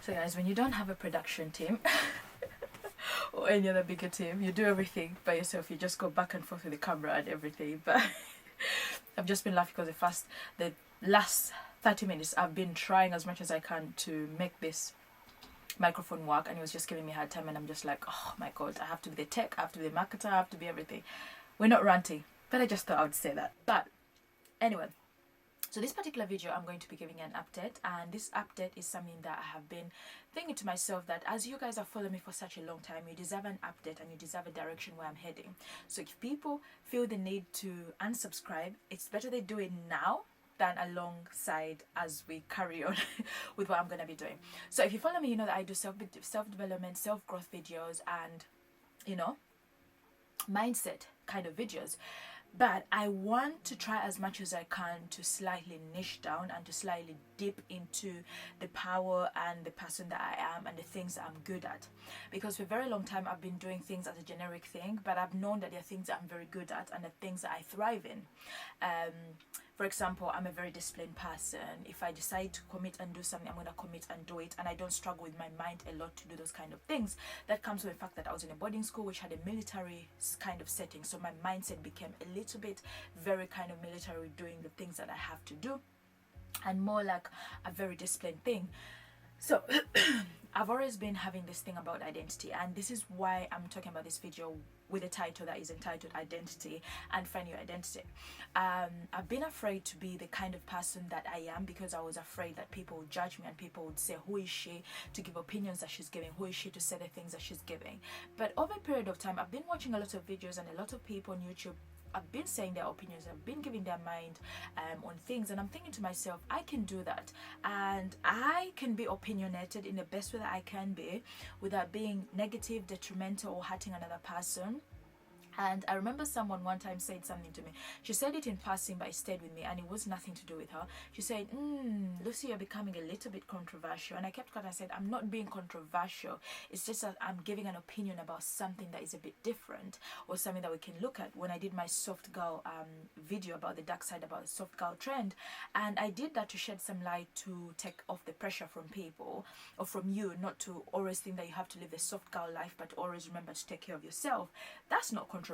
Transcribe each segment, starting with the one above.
So guys, when you don't have a production team or any other bigger team, you do everything by yourself. You just go back and forth with the camera and everything. But I've just been laughing because the last 30 minutes I've been trying as much as I can to make this microphone work, and it was just giving me a hard time, and I'm just like, oh my god, I have to be the tech, I have to be the marketer, I have to be everything. We're not ranting, but I just thought I would say that. But anyway, so this particular video I'm going to be giving an update, and this update is something that I have been thinking to myself that as you guys have followed me for such a long time, you deserve an update and you deserve a direction where I'm heading. So if people feel the need to unsubscribe, it's better they do it now than alongside as we carry on with what I'm going to be doing. So if you follow me, you know that I do self-development, self-growth videos, and you know, mindset kind of videos. But I want to try as much as I can to slightly niche down and to slightly dip into the power and the person that I am and the things that I'm good at. Because for a very long time I've been doing things as a generic thing, but I've known that there are things that I'm very good at and the things that I thrive in. For example, I'm a very disciplined person. If I decide to commit and do something, I'm going to commit and do it. And I don't struggle with my mind a lot to do those kind of things. That comes with the fact that I was in a boarding school which had a military kind of setting. So my mindset became a little bit very kind of military, doing the things that I have to do. And more like a very disciplined thing. So I've always been having this thing about identity, and this is why I'm talking about this video with a title that is entitled Identity and Find Your Identity. I've been afraid to be the kind of person that I am because I was afraid that people would judge me and people would say, who is she to give opinions that she's giving? Who is she to say the things that she's giving? But over a period of time, I've been watching a lot of videos, and a lot of people on YouTube have been saying their opinions, have been giving their mind on things, and I'm thinking to myself, I can do that, and I can be opinionated in the best way that I can be without being negative, detrimental, or hurting another person. And I remember someone one time said something to me. She said it in passing, but it stayed with me, and it was nothing to do with her. She said, Lucy, you're becoming a little bit controversial. And I kept quiet. I said, I'm not being controversial. It's just that I'm giving an opinion about something that is a bit different, or something that we can look at. When I did my soft girl video about the dark side, about the soft girl trend, and I did that to shed some light to take off the pressure from people, or from you, not to always think that you have to live the soft girl life, but always remember to take care of yourself. That's not controversial.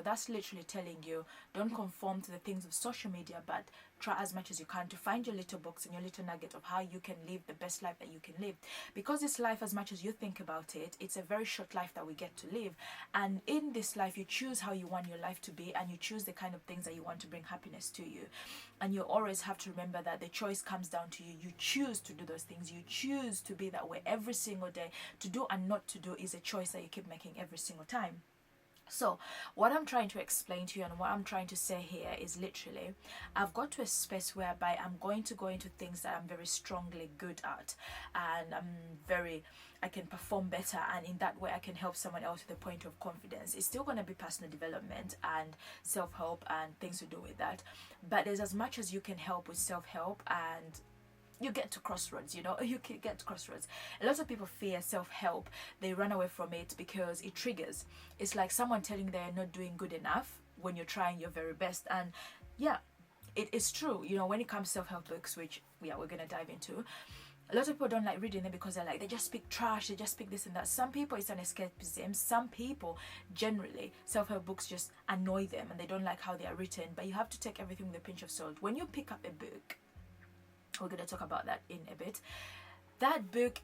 That's literally telling you, don't conform to the things of social media, but try as much as you can to find your little box and your little nugget of how you can live the best life that you can live. Because this life, as much as you think about it, it's a very short life that we get to live. And in this life, you choose how you want your life to be, and you choose the kind of things that you want to bring happiness to you. And you always have to remember that the choice comes down to you. You choose to do those things. You choose to be that way every single day. To do and not to do is a choice that you keep making every single time. So what I'm trying to explain to you and what I'm trying to say here is literally, I've got to a space whereby I'm going to go into things that I'm very strongly good at, and I can perform better, and in that way I can help someone else to the point of confidence. It's still going to be personal development and self-help and things to do with that, but there's as much as you can help with self-help, and you get to crossroads, you know, you can get to crossroads. A lot of people fear self-help. They run away from it because it triggers. It's like someone telling you they're not doing good enough when you're trying your very best. And yeah, it is true. You know, when it comes to self-help books, which we're going to dive into, a lot of people don't like reading them because they're like, they just speak trash, they just speak this and that. Some people, it's an escapism. Some people, generally, self-help books just annoy them and they don't like how they are written. But you have to take everything with a pinch of salt. When you pick up a book, we're going to talk about that in a bit. That book,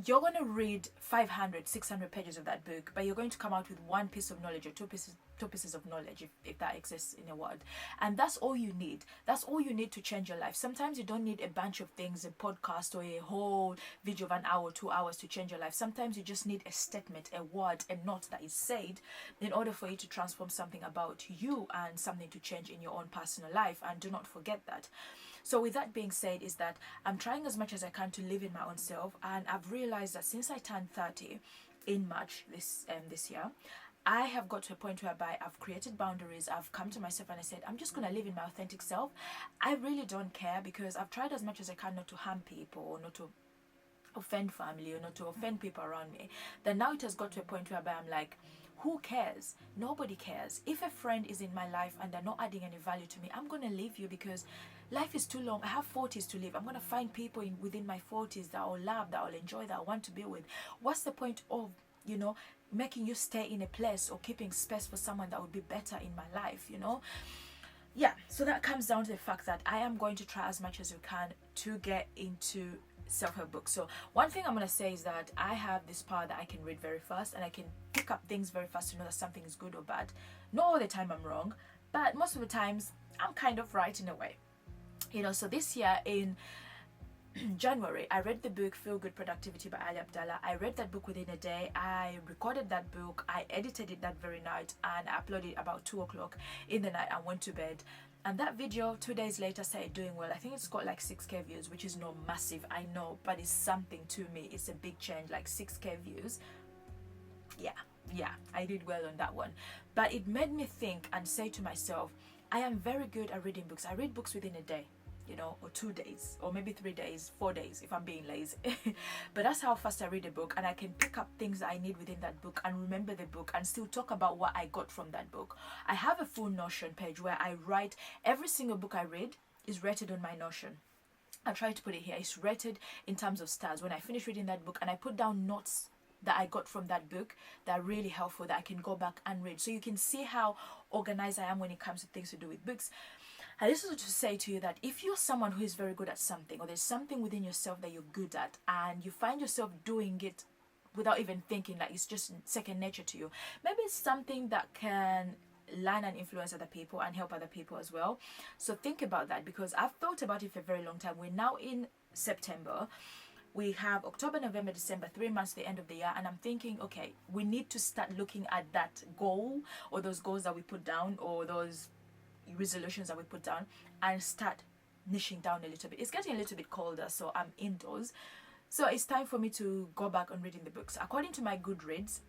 you're going to read 500, 600 pages of that book, but you're going to come out with one piece of knowledge or two pieces of knowledge, if that exists in a word. And that's all you need. That's all you need to change your life. Sometimes you don't need a bunch of things, a podcast or a whole video of an hour, 2 hours to change your life. Sometimes you just need a statement, a word, a note that is said in order for you to transform something about you and something to change in your own personal life. And do not forget that. So with that being said, is that I'm trying as much as I can to live in my own self, and I've realized that since I turned 30 in March this year, I have got to a point whereby I've created boundaries. I've come to myself and I said, I'm just going to live in my authentic self. I really don't care, because I've tried as much as I can not to harm people, or not to offend family, or not to offend people around me. Then now it has got to a point whereby I'm like, Who cares? Nobody cares. If a friend is in my life and they're not adding any value to me, I'm going to leave you, because life is too long. I have 40s to live. I'm going to find people within my 40s that I'll love, that I'll enjoy, that I want to be with. What's the point of, you know, making you stay in a place or keeping space for someone that would be better in my life, you know? Yeah, so that comes down to the fact that I am going to try as much as we can to get into self-help books. So one thing I'm going to say is that I have this power that I can read very fast, and I can pick up things very fast to know that something is good or bad. Not all the time I'm wrong, but most of the times I'm kind of right in a way, you know. So this year in January, I read the book Feel Good Productivity by Ali Abdallah. I read that book within a day. I recorded that book, I edited it that very night, and I uploaded it about 2 o'clock in the night and went to bed. And that video 2 days later started doing well. I think it's got like 6k views, which is not massive, I know, but it's something to me. It's a big change, like 6k views. Yeah, I did well on that one. But it made me think and say to myself, I am very good at reading books. I read books within a day, you know, or 2 days, or maybe 3 days, 4 days if I'm being lazy. But that's how fast I read a book, and I can pick up things that I need within that book and remember the book and still talk about what I got from that book. I have a full Notion page where I write every single book I read is rated on my Notion. I try to put it here. It's rated in terms of stars when I finish reading that book, and I put down notes that I got from that book that are really helpful that I can go back and read. So you can see how organized I am when it comes to things to do with books. And this is to say to you that if you're someone who is very good at something, or there's something within yourself that you're good at, and you find yourself doing it without even thinking, like it's just second nature to you, maybe it's something that can learn and influence other people and help other people as well. So think about that, because I've thought about it for a very long time. We're now in September. We have October, November, December, 3 months to the end of the year, and I'm thinking, okay, we need to start looking at that goal, or those goals that we put down, or those resolutions that we put down, and start niching down a little bit. It's getting a little bit colder, so I'm indoors, so it's time for me to go back on reading the books. According to my Goodreads,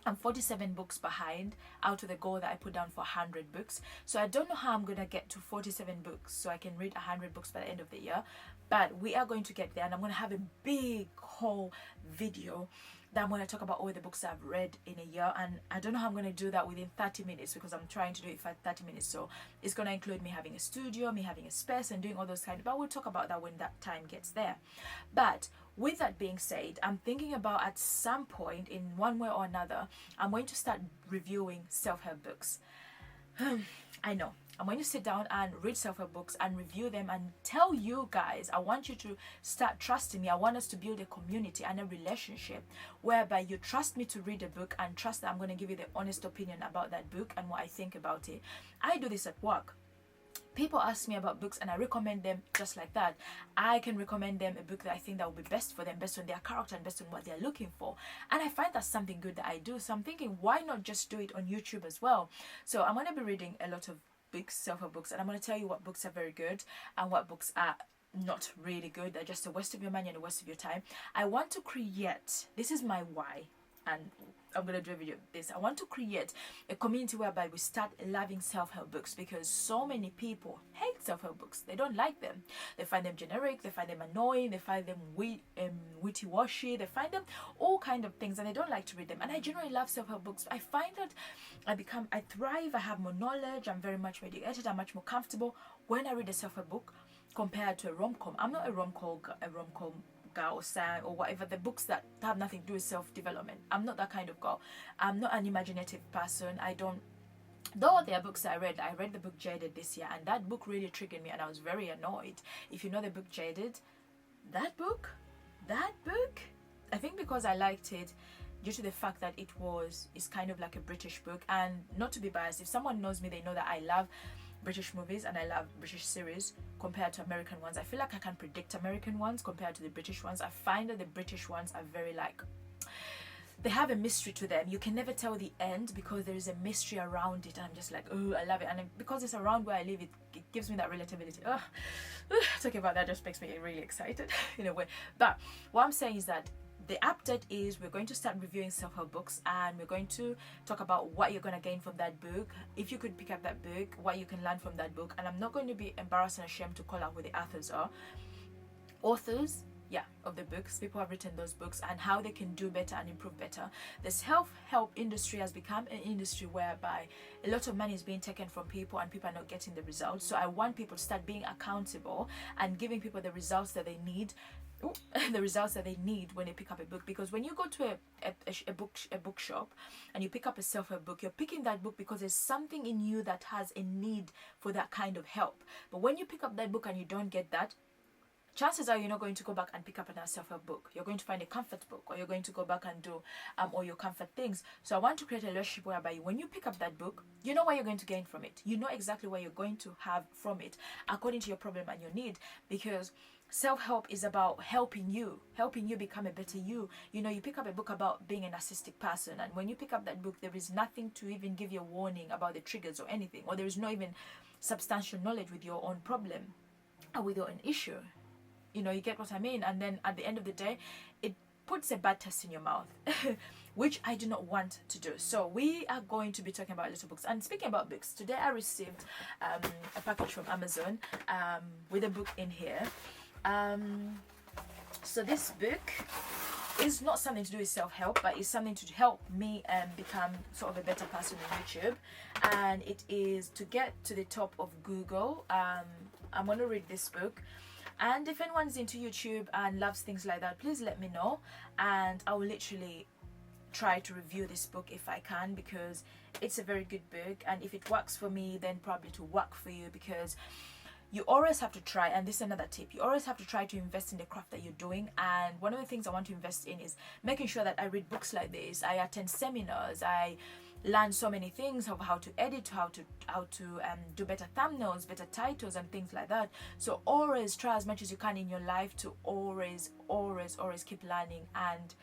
I'm 47 books behind out of the goal that I put down for 100 books. So I don't know how I'm going to get to 47 books so I can read 100 books by the end of the year. But we are going to get there, and I'm going to have a big whole video that I'm going to talk about all the books I've read in a year. And I don't know how I'm going to do that within 30 minutes, because I'm trying to do it for 30 minutes. So it's going to include me having a studio, me having a space, and doing all those kind of, but we'll talk about that when that time gets there. But with that being said, I'm thinking about at some point in one way or another, I'm going to start reviewing self-help books. I know. I'm going to sit down and read self-help books and review them and tell you guys, I want you to start trusting me. I want us to build a community and a relationship whereby you trust me to read a book and trust that I'm going to give you the honest opinion about that book and what I think about it. I do this at work. People ask me about books and I recommend them just like that. I can recommend them a book that I think that will be best for them, based on their character and based on what they're looking for. And I find that's something good that I do. So I'm thinking, why not just do it on YouTube as well? So I'm going to be reading a lot of books, self-help books, and I'm going to tell you what books are very good and what books are not really good. They're just a waste of your money and a waste of your time. I want to create, this is my why, and I'm going to do a video of this. I want to create a community whereby we start loving self-help books, because so many people hate self-help books. They don't like them. They find them generic, they find them annoying, they find them witty-washy, they find them all kind of things, and they don't like to read them. And I generally love self-help books. I find that I thrive, I have more knowledge, I'm very much educated, I'm much more comfortable when I read a self-help book compared to a rom-com. I'm not a rom-com girl or whatever, the books that have nothing to do with self-development. I'm not that kind of girl. I'm not an imaginative person. Though there are books I read the book Jaded this year, and that book really triggered me and I was very annoyed. If you know the book Jaded, that book, I think because I liked it due to the fact that it's kind of like a British book, and not to be biased, if someone knows me, they know that I love British movies and I love British series compared to American ones. I feel like I can predict American ones compared to the British ones. I find that the British ones are very they have a mystery to them. You can never tell the end because there is a mystery around it, and I'm just like, oh, I love it. And because it's around where I live, it gives me that relatability. Talking about that just makes me really excited in a way. But what I'm saying is that the update is we're going to start reviewing self-help books, and we're going to talk about what you're going to gain from that book, if you could pick up that book, what you can learn from that book. And I'm not going to be embarrassed and ashamed to call out who the authors are. Authors of the books. People have written those books and how they can do better and improve better. The self-help industry has become an industry whereby a lot of money is being taken from people and people are not getting the results. So I want people to start being accountable and giving people the results that they need. The results that they need when they pick up a book. Because when you go to a bookshop and you pick up a self-help book, you're picking that book because there's something in you that has a need for that kind of help. But when you pick up that book and you don't get that, chances are you're not going to go back and pick up another self-help book. You're going to find a comfort book, or you're going to go back and do all your comfort things. So I want to create a relationship whereby when you pick up that book, you know what you're going to gain from it. You know exactly what you're going to have from it according to your problem and your need. Because self-help is about helping you become a better you. You know, you pick up a book about being a narcissistic person, and when you pick up that book, there is nothing to even give you a warning about the triggers or anything, or there is no even substantial knowledge with your own problem or with your own issue. You know, you get what I mean? And then at the end of the day, it puts a bad taste in your mouth, which I do not want to do. So we are going to be talking about little books. And speaking about books, today I received a package from Amazon with a book in here. So this book is not something to do with self-help, but it's something to help me become sort of a better person on YouTube. And it is to get to the top of Google. I'm going to read this book. And if anyone's into YouTube and loves things like that, please let me know, and I will literally try to review this book if I can, because it's a very good book, and if it works for me, then probably to work for you, because you always have to try. And this is another tip: you always have to try to invest in the craft that you're doing. And one of the things I want to invest in is making sure that I read books like this, I attend seminars, I learn so many things of how to edit, how to do better thumbnails, better titles and things like that. So always try as much as you can in your life to always keep learning and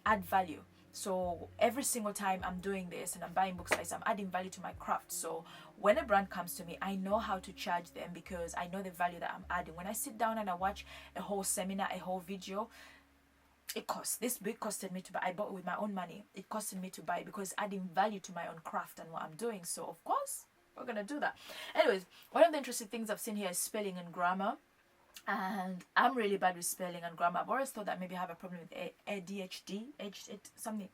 add value. So every single time I'm doing this and I'm buying books like this, I'm adding value to my craft. So when a brand comes to me, I know how to charge them because I know the value that I'm adding. When I sit down and I watch a whole seminar, a whole video, it costs. This book costed me to buy. I bought it with my own money. It costed me to buy because it's adding value to my own craft and what I'm doing. So of course we're gonna do that. Anyways, one of the interesting things I've seen here is spelling and grammar, and I'm really bad with spelling and grammar. I've always thought that maybe I have a problem with ADHD, something.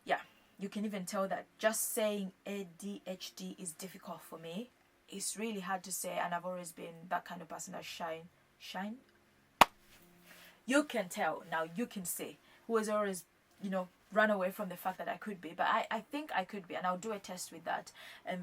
Yeah, you can even tell that just saying ADHD is difficult for me. It's really hard to say, and I've always been that kind of person that shine. You can tell now, you can say, who has always, you know, run away from the fact that I could be. But I think I could be, and I'll do a test with that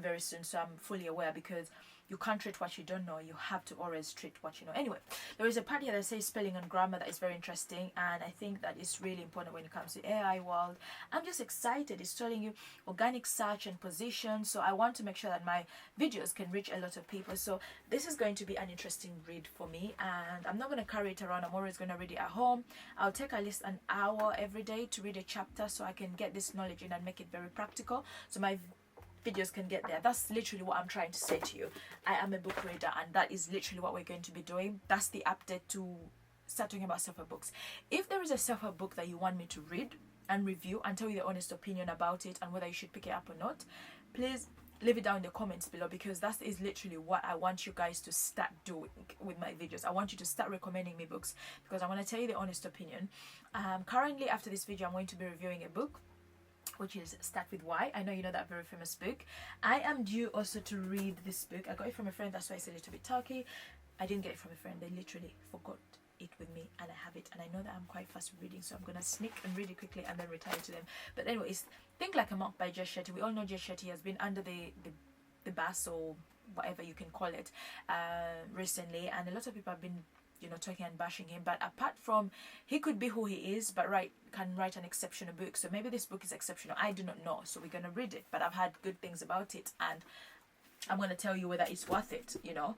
very soon, so I'm fully aware, because you can't treat what you don't know. You have to always treat what you know. Anyway, there is a part here that says spelling and grammar that is very interesting, and I think that is really important when it comes to AI world. I'm just excited. It's telling you organic search and position, so I want to make sure that my videos can reach a lot of people. So this is going to be an interesting read for me, and I'm not going to carry it around. I'm always going to read it at home. I'll take at least an hour every day to read a chapter so I can get this knowledge in and make it very practical, so my videos can get there. That's literally what I'm trying to say to you. I am a book reader, and that is literally what we're going to be doing. That's the update to start talking about self-help books. If there is a self-help book that you want me to read and review and tell you the honest opinion about it and whether you should pick it up or not, please leave it down in the comments below, because that is literally what I want you guys to start doing with my videos. I want you to start recommending me books, because I want to tell you the honest opinion. Currently, after this video, I'm going to be reviewing a book which is Start With Why. I know you know that very famous book. I am due also to read this book. I got it from a friend, that's why it's a little bit talky. I didn't get it from a friend, they literally forgot it with me, and I have it, and I know that I'm quite fast with reading, so I'm gonna sneak and read it quickly and then retire to them. But anyways, Think Like a Monk by Jay Shetty. We all know Jay Shetty has been under the bus, or whatever you can call it, recently, and a lot of people have been, you know, talking and bashing him. But apart from, he could be who he is, but can write an exceptional book. So maybe this book is exceptional, I do not know, so we're gonna read it. But I've heard good things about it, and I'm going to tell you whether it's worth it, you know,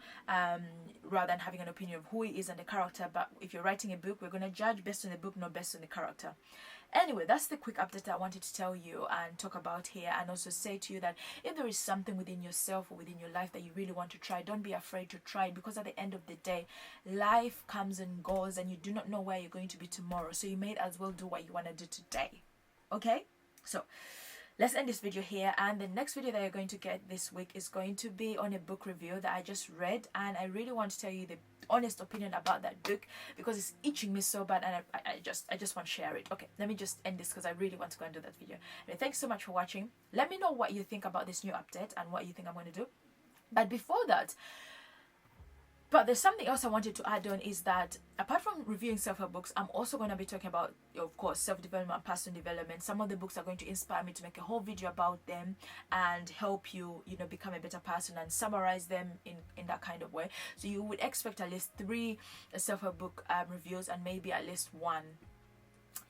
rather than having an opinion of who he is and the character. But if you're writing a book, we're going to judge based on the book, not based on the character. Anyway, that's the quick update that I wanted to tell you and talk about here, and also say to you that if there is something within yourself or within your life that you really want to try, don't be afraid to try, because at the end of the day, life comes and goes, and you do not know where you're going to be tomorrow. So you may as well do what you want to do today. Okay? So let's end this video here, and the next video that you're going to get this week is going to be on a book review that I just read, and I really want to tell you the honest opinion about that book because it's itching me so bad, and I just want to share it. Okay, let me just end this because I really want to go and do that video. Anyway, thanks so much for watching. Let me know what you think about this new update and what you think I'm going to do. But before that, there's something else I wanted to add on, is that apart from reviewing self-help books, I'm also going to be talking about, of course, self-development and personal development. Some of the books are going to inspire me to make a whole video about them and help you, you know, become a better person and summarize them in that kind of way. So you would expect at least 3 self-help book reviews and maybe at least 1,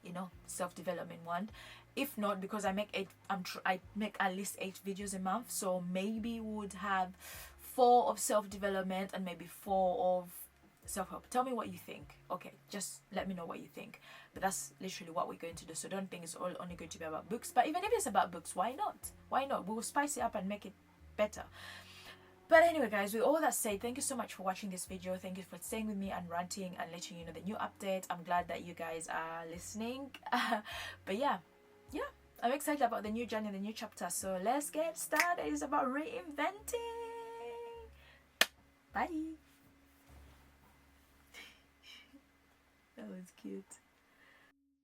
you know, self-development one. If not, because I make I make at least 8 videos a month, so maybe we would have 4 of self-development and maybe 4 of self-help. Tell me what you think. Okay, just let me know what you think. But that's literally what we're going to do, so don't think it's all only going to be about books. But even if it's about books, why not? Why not? We will spice it up and make it better. But anyway, guys, with all that said, thank you so much for watching this video. Thank you for staying with me and ranting and letting you know the new update. I'm glad that you guys are listening. But yeah, I'm excited about the new journey, the new chapter. So let's get started. It's about reinventing. Bye. That was cute.